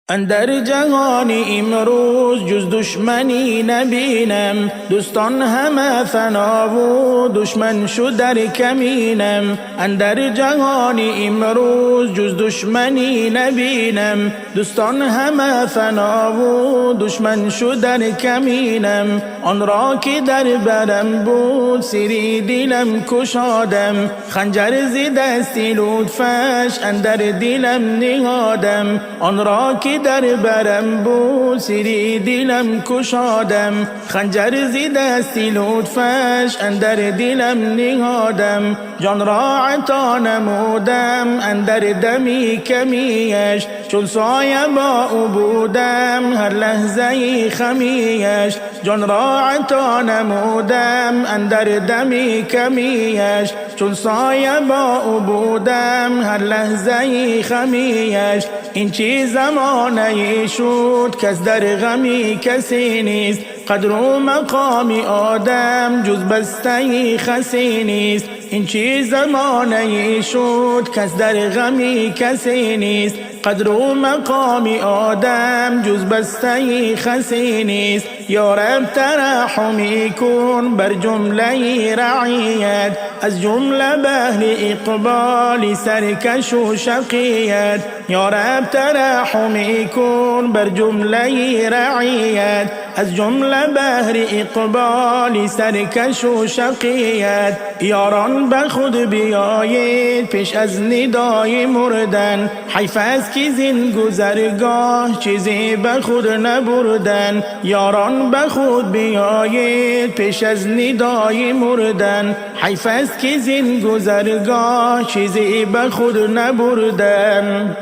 اندر جهان امروز جز دشمنی نبینم، دوستان همه فنا و دشمن شد در کمینم. اندر جهان امروز جز دشمنی نبینم، دوستان همه فنا و دشمن شد در کمینم. آن را که در برم بود سری دلم کشادم، خنجر ز دست لطفش اندر دلم نهادم. آن را که در برم بود سری دلم کشادم، خنجر ز دست لطفش اندر دلم نهادم. جان را عطا نمودم اندر دمی کمیش، چون سایه با او بودم هر لحظه خمیش. جان را عطا نمودم اندر دمی کمیش، چون سایه با او بودم هر لحظه خمیش. این چه زمانه شد کس در غمی کسی نیست، قدر و مقام آدم جز بسته خسی نیست. این چه زمانه شد کس در غمی کسی نیست، قدر و مقام آدم جز بسته خسی نیست. یا رب ترحمی کن بر جمله رعیت، از جمله بهر اقبال سرکش و شقیت. یا رب ترحمی کن بر جمله رعیت، از جمله بهر اقبال سرکش و شقیت. یاران به خود بیایید پیش از ندای مردن، حیف است که زین گذرگاه چیزی به خود نبردن. یاران به خود بیایید پیش از ندای مردن، حیف است که زین گذرگاه چیزی به خود نبردن.